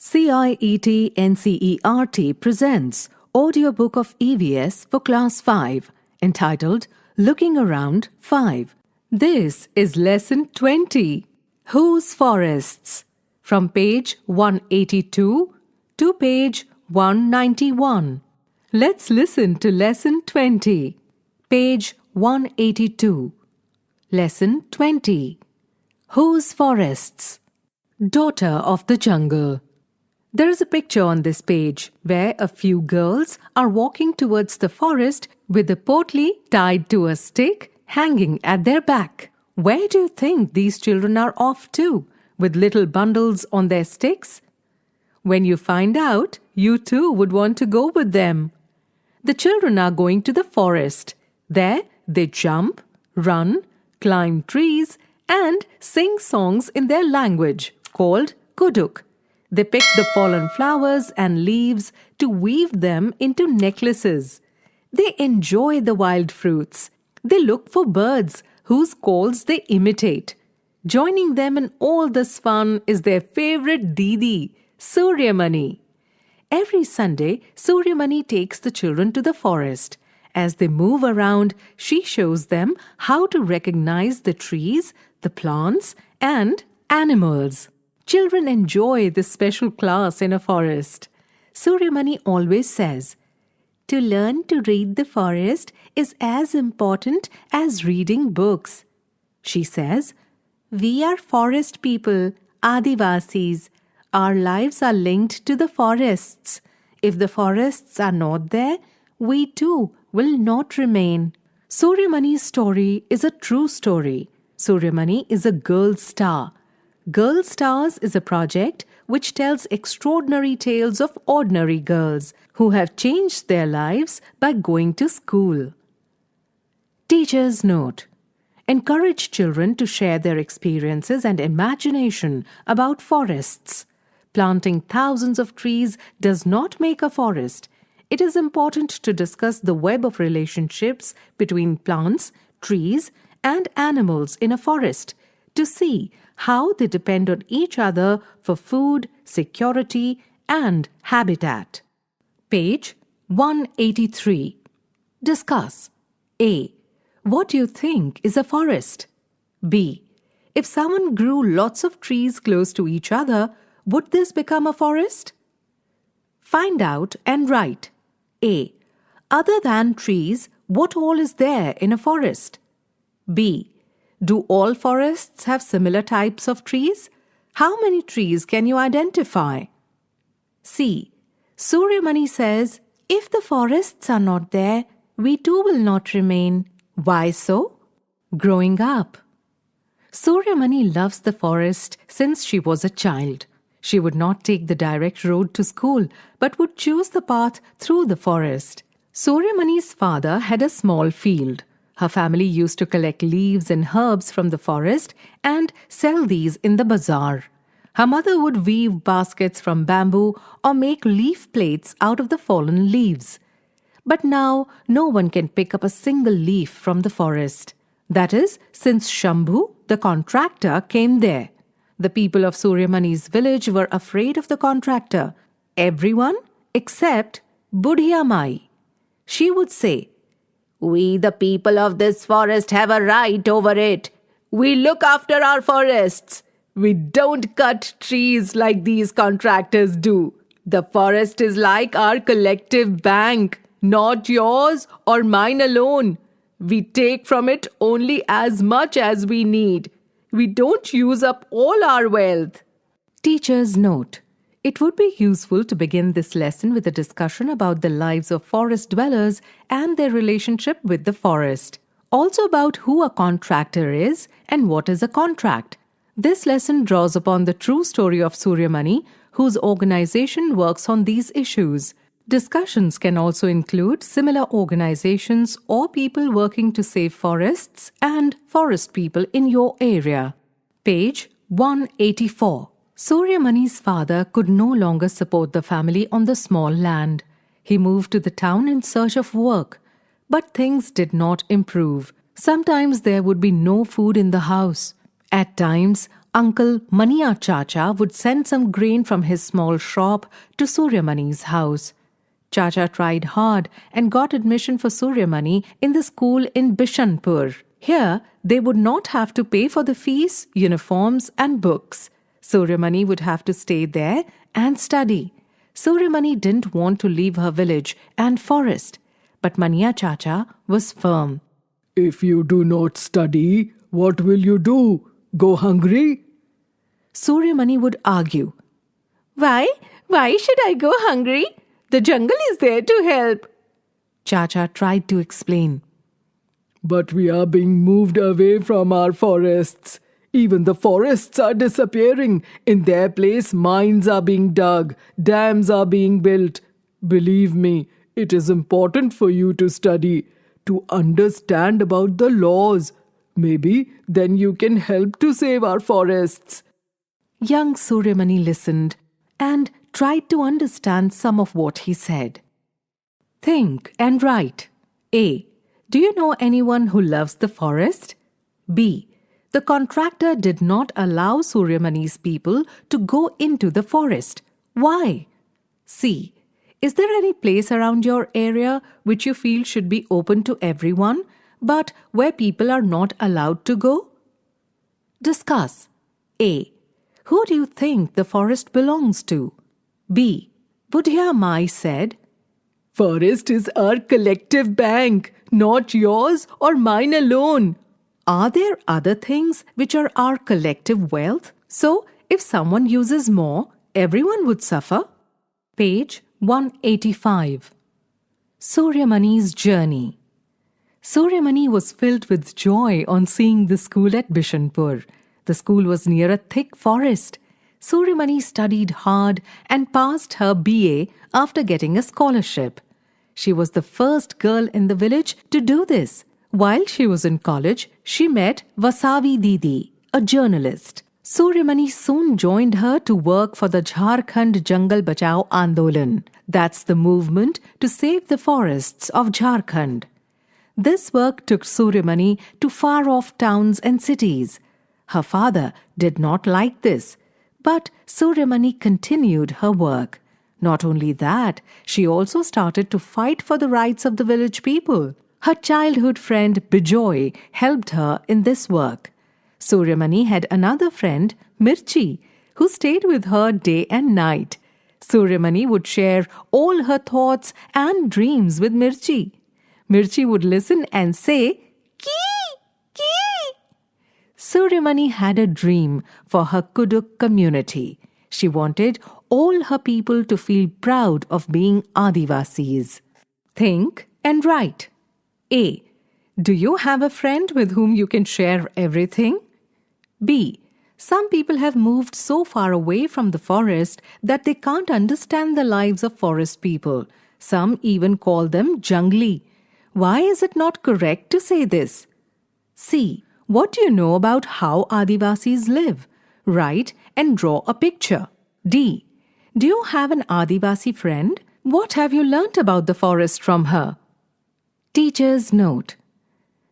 CIET NCERT presents audiobook of EVS for Class 5 entitled Looking Around 5. This is Lesson 20, Whose Forests? From page 182 to page 191. Let's listen to Lesson 20. Page 182. Lesson 20. Whose Forests? Daughter of the Jungle. There is a picture on this page where a few girls are walking towards the forest with a potli tied to a stick hanging at their back. Where do you think these children are off to, with little bundles on their sticks? When you find out, you too would want to go with them. The children are going to the forest. There they jump, run, climb trees, and sing songs in their language called kuduk. They pick the fallen flowers and leaves to weave them into necklaces. They enjoy the wild fruits. They look for birds whose calls they imitate. Joining them in all this fun is their favorite Didi, Suryamani. Every Sunday, Suryamani takes the children to the forest. As they move around, she shows them how to recognize the trees, the plants, and animals. Children enjoy this special class in a forest. Suryamani always says, "To learn to read the forest is as important as reading books." She says, "We are forest people, Adivasis. Our lives are linked to the forests. If the forests are not there, we too will not remain." Suryamani's story is a true story. Suryamani is a girl star. Girl Stars is a project which tells extraordinary tales of ordinary girls who have changed their lives by going to school. Teacher's note: encourage children to share their experiences and imagination about forests. Planting thousands of trees does not make a forest. It is important to discuss the web of relationships between plants, trees, and animals in a forest to see how they depend on each other for food, security, and habitat. Page 183. Discuss. A. What do you think is a forest? B. If someone grew lots of trees close to each other, would this become a forest? Find out and write. A. Other than trees, what all is there in a forest? B. Do all forests have similar types of trees? How many trees can you identify? C. Suryamani says, if the forests are not there, we too will not remain. Why so? Growing up. Suryamani loves the forest since she was a child. She would not take the direct road to school, but would choose the path through the forest. Suryamani's father had a small field. Her family used to collect leaves and herbs from the forest and sell these in the bazaar. Her mother would weave baskets from bamboo or make leaf plates out of the fallen leaves. But now, no one can pick up a single leaf from the forest. That is, since Shambhu, the contractor, came there. The people of Suryamani's village were afraid of the contractor. Everyone except Budhiya Mai. She would say, "We, the people of this forest, have a right over it. We look after our forests. We don't cut trees like these contractors do. The forest is like our collective bank, not yours or mine alone. We take from it only as much as we need. We don't use up all our wealth." Teacher's note: it would be useful to begin this lesson with a discussion about the lives of forest dwellers and their relationship with the forest. Also about who a contractor is and what is a contract. This lesson draws upon the true story of Suryamani, whose organization works on these issues. Discussions can also include similar organizations or people working to save forests and forest people in your area. Page 184. Suryamani's father could no longer support the family on the small land. He moved to the town in search of work. But things did not improve. Sometimes there would be no food in the house. At times, Uncle Maniya Chacha would send some grain from his small shop to Suryamani's house. Chacha tried hard and got admission for Suryamani in the school in Bishanpur. Here, they would not have to pay for the fees, uniforms and books. Suryamani would have to stay there and study. Suryamani didn't want to leave her village and forest, but Maniya Chacha was firm. If you do not study, what will you do? Go hungry? Suryamani would argue. Why? Why should I go hungry? The jungle is there to help. Chacha tried to explain. But we are being moved away from our forests. Even the forests are disappearing. In their place, mines are being dug, dams are being built. Believe me, it is important for you to study, to understand about the laws. Maybe then you can help to save our forests. Young Suryamani listened and tried to understand some of what he said. Think and write. A. Do you know anyone who loves the forest? B. The contractor did not allow Suryamani's people to go into the forest. Why? C. Is there any place around your area which you feel should be open to everyone, but where people are not allowed to go? Discuss. A. Who do you think the forest belongs to? B. Budhya Mai said, Forest is our collective bank, not yours or mine alone. Are there other things which are our collective wealth? So, if someone uses more, everyone would suffer? Page 185. Suryamani's journey. Suryamani was filled with joy on seeing the school at Bishanpur. The school was near a thick forest. Suryamani studied hard and passed her BA after getting a scholarship. She was the first girl in the village to do this. While she was in college, she met Vasavi Didi, a journalist. Suryamani soon joined her to work for the Jharkhand Jangal Bachao Andolan. That's the movement to save the forests of Jharkhand. This work took Suryamani to far-off towns and cities. Her father did not like this, but Suryamani continued her work. Not only that, she also started to fight for the rights of the village people. Her childhood friend Bijoy helped her in this work. Suryamani had another friend, Mirchi, who stayed with her day and night. Suryamani would share all her thoughts and dreams with Mirchi. Mirchi would listen and say, Kee! Kee! Suryamani had a dream for her Kuduk community. She wanted all her people to feel proud of being Adivasis. Think and write. A. Do you have a friend with whom you can share everything? B. Some people have moved so far away from the forest that they can't understand the lives of forest people. Some even call them jungli. Why is it not correct to say this? C. What do you know about how Adivasis live? Write and draw a picture. D. Do you have an Adivasi friend? What have you learnt about the forest from her? Teacher's note.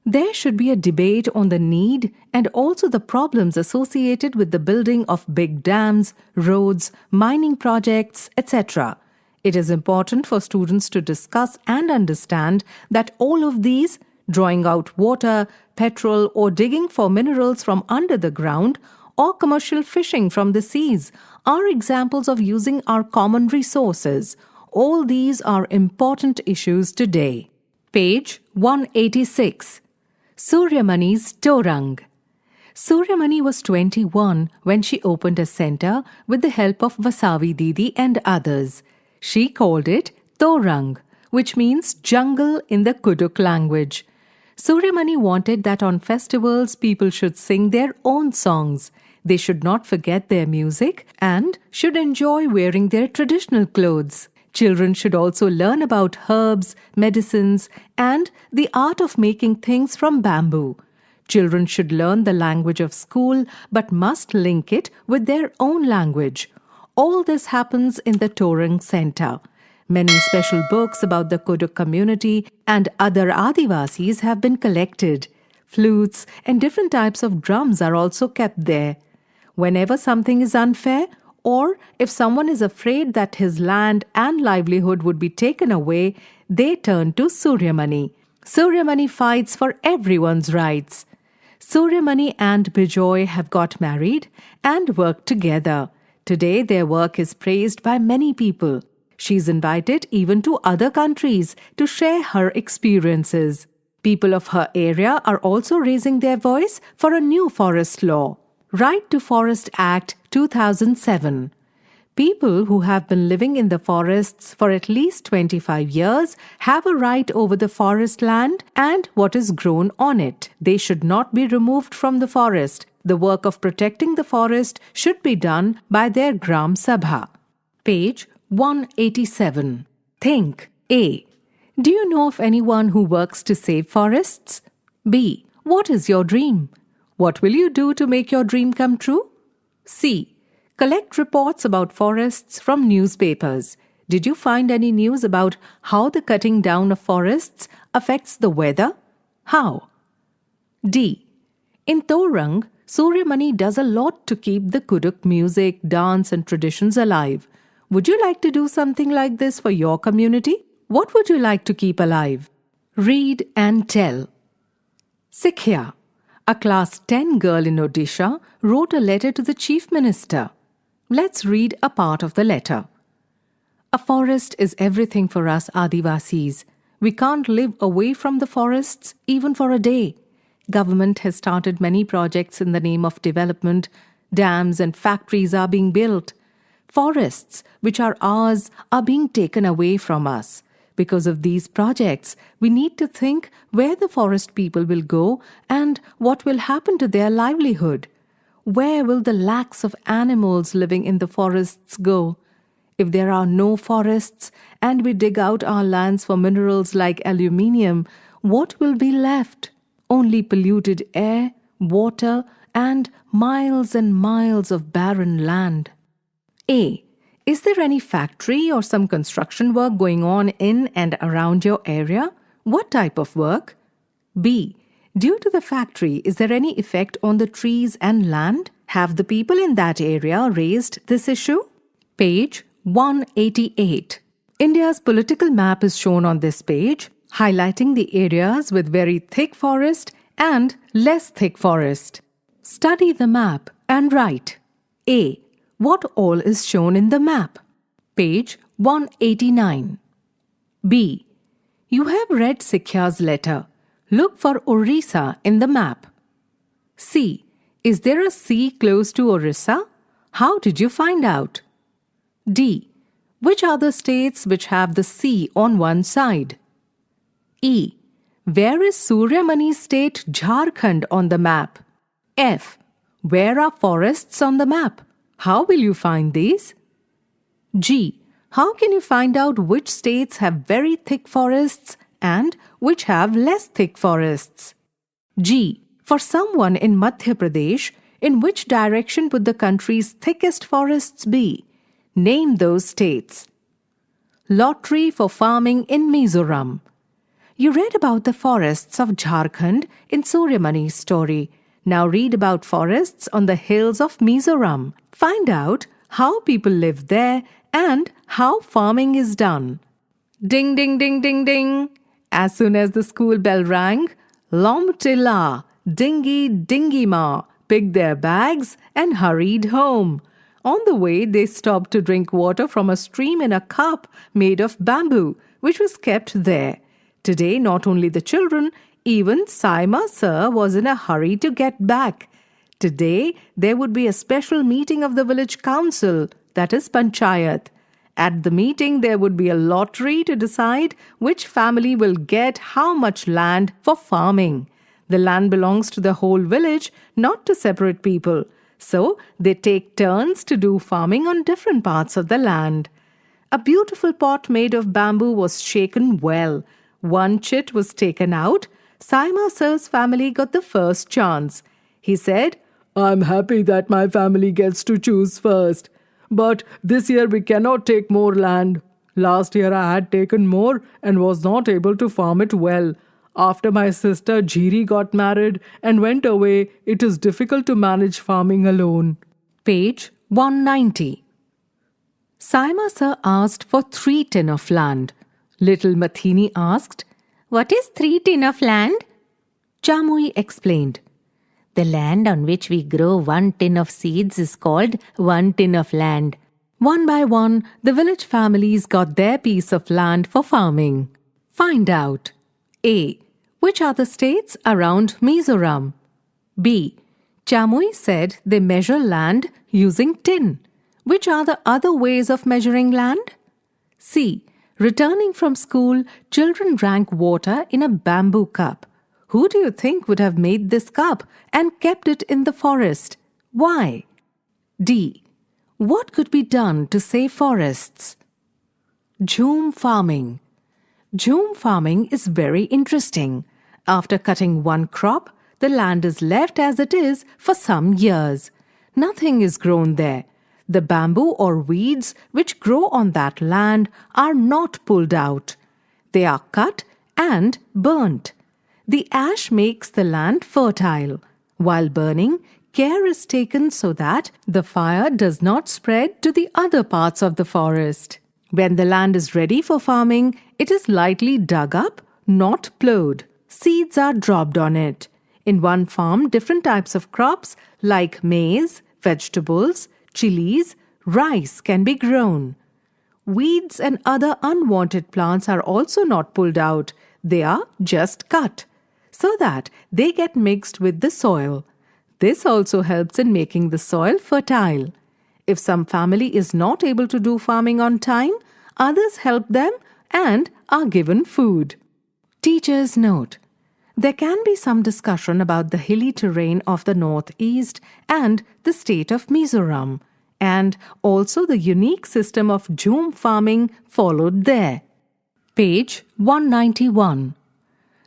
There should be a debate on the need and also the problems associated with the building of big dams, roads, mining projects, etc. It is important for students to discuss and understand that all of these, drawing out water, petrol, or digging for minerals from under the ground, or commercial fishing from the seas, are examples of using our common resources. All these are important issues today. Page 186. Suryamani's Torang. Suryamani was 21 when she opened a center with the help of Vasavi Didi and others. She called it Torang, which means jungle in the Kuduk language. Suryamani wanted that on festivals people should sing their own songs. They should not forget their music and should enjoy wearing their traditional clothes. Children should also learn about herbs, medicines, and the art of making things from bamboo. Children should learn the language of school but must link it with their own language. All this happens in the Torang Center. Many special books about the Kuduk community and other Adivasis have been collected. Flutes and different types of drums are also kept there. Whenever something is unfair, or if someone is afraid that his land and livelihood would be taken away, they turn to Suryamani. Suryamani fights for everyone's rights. Suryamani and Bijoy have got married and worked together. Today, their work is praised by many people. She's invited even to other countries to share her experiences. People of her area are also raising their voice for a new forest law. Right to Forest Act 2007. People who have been living in the forests for at least 25 years have a right over the forest land and what is grown on it. They should not be removed from the forest. The work of protecting the forest should be done by their Gram Sabha. Page 187. Think. A. Do you know of anyone who works to save forests? B. What is your dream? What will you do to make your dream come true? C. Collect reports about forests from newspapers. Did you find any news about how the cutting down of forests affects the weather? How? D. In Torang, Suryamani does a lot to keep the Kuduk music, dance and traditions alive. Would you like to do something like this for your community? What would you like to keep alive? Read and tell. Sikhya. A class 10 girl in Odisha wrote a letter to the Chief Minister. Let's read a part of the letter. A forest is everything for us Adivasis. We can't live away from the forests even for a day. Government has started many projects in the name of development. Dams and factories are being built. Forests, which are ours, are being taken away from us. Because of these projects, we need to think where the forest people will go and what will happen to their livelihood. Where will the lakhs of animals living in the forests go? If there are no forests and we dig out our lands for minerals like aluminium, what will be left? Only polluted air, water, and miles of barren land. A. Is there any factory or some construction work going on in and around your area? What type of work? B. Due to the factory, is there any effect on the trees and land? Have the people in that area raised this issue? Page 188. India's political map is shown on this page, highlighting the areas with very thick forest and less thick forest. Study the map and write. A. What all is shown in the map? Page 189. B. You have read Sikhya's letter. Look for Orissa in the map. C. Is there a sea close to Orissa? How did you find out? D. Which are the states which have the sea on one side? E. Where is Suryamani state Jharkhand on the map? F. Where are forests on the map? How will you find these? G. How can you find out which states have very thick forests and which have less thick forests? G. For someone in Madhya Pradesh, in which direction would the country's thickest forests be? Name those states. Lottery for farming in Mizoram. You read about the forests of Jharkhand in Suryamani's story. Now read about forests on the hills of Mizoram. Find out how people live there and how farming is done. Ding, ding, ding, ding, ding. As soon as the school bell rang, Lom Tilla, Dingy, Dingy Ma picked their bags and hurried home. On the way, they stopped to drink water from a stream in a cup made of bamboo, which was kept there. Today, not only the children, even Saima Sir was in a hurry to get back. Today, there would be a special meeting of the village council, that is Panchayat. At the meeting, there would be a lottery to decide which family will get how much land for farming. The land belongs to the whole village, not to separate people. So, they take turns to do farming on different parts of the land. A beautiful pot made of bamboo was shaken well. One chit was taken out. Saima Sir's family got the first chance. He said, I'm happy that my family gets to choose first. But this year we cannot take more land. Last year I had taken more and was not able to farm it well. After my sister Jhiri got married and went away, it is difficult to manage farming alone. Page 190. Saima sir asked for 3 tin of land. Little Mathini asked, "What is 3 tin of land?" Jamui explained, "The land on which we grow 1 tin of seeds is called 1 tin of land." One by one, the village families got their piece of land for farming. Find out. A. Which are the states around Mizoram? B. Chamui said they measure land using tin. Which are the other ways of measuring land? C. Returning from school, children drank water in a bamboo cup. Who do you think would have made this cup and kept it in the forest? Why? D. What could be done to save forests? Jhum farming. Jhum farming is very interesting. After cutting one crop, the land is left as it is for some years. Nothing is grown there. The bamboo or weeds which grow on that land are not pulled out. They are cut and burnt. The ash makes the land fertile. While burning, care is taken so that the fire does not spread to the other parts of the forest. When the land is ready for farming, it is lightly dug up, not plowed. Seeds are dropped on it. In one farm, different types of crops like maize, vegetables, chilies, rice can be grown. Weeds and other unwanted plants are also not pulled out. They are just cut so that they get mixed with the soil. This also helps in making the soil fertile. If some family is not able to do farming on time, others help them and are given food. Teacher's note. There can be some discussion about the hilly terrain of the northeast and the state of Mizoram, and also the unique system of jhum farming followed there. Page 191.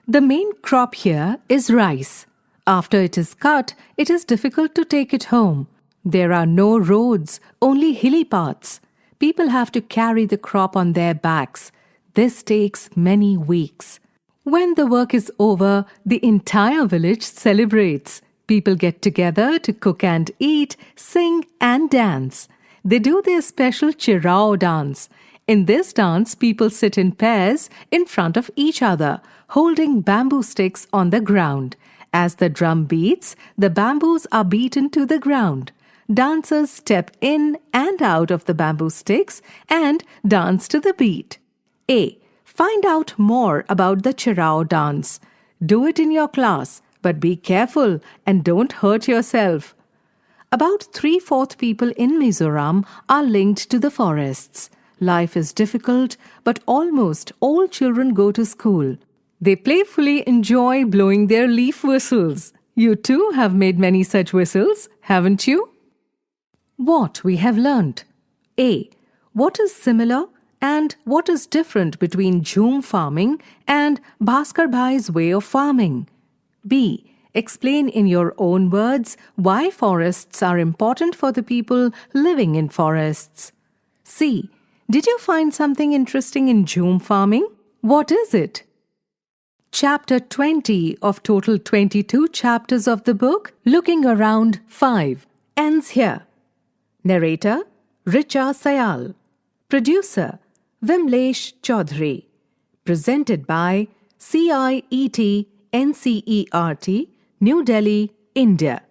The main crop here is rice. After it is cut, it is difficult to take it home. There are no roads, only hilly paths. People have to carry the crop on their backs. This takes many weeks. When the work is over, the entire village celebrates. People get together to cook and eat, sing and dance. They do their special chirao dance. In this dance, people sit in pairs in front of each other, holding bamboo sticks on the ground. As the drum beats, the bamboos are beaten to the ground. Dancers step in and out of the bamboo sticks and dance to the beat. A. Find out more about the chirao dance. Do it in your class, but be careful and don't hurt yourself. About 3/4 people in Mizoram are linked to the forests. Life is difficult, but almost all children go to school. They playfully enjoy blowing their leaf whistles. You too have made many such whistles, haven't you? What we have learnt. A. What is similar and what is different between jhum farming and Bhaskar Bhai's way of farming? B. Explain in your own words why forests are important for the people living in forests. C. Did you find something interesting in jhum farming? What is it? Chapter 20 of total 22 chapters of the book, Looking Around 5, ends here. Narrator, Richa Sayal. Producer, Vimlesh Chaudhary. Presented by CIET NCERT, New Delhi, India.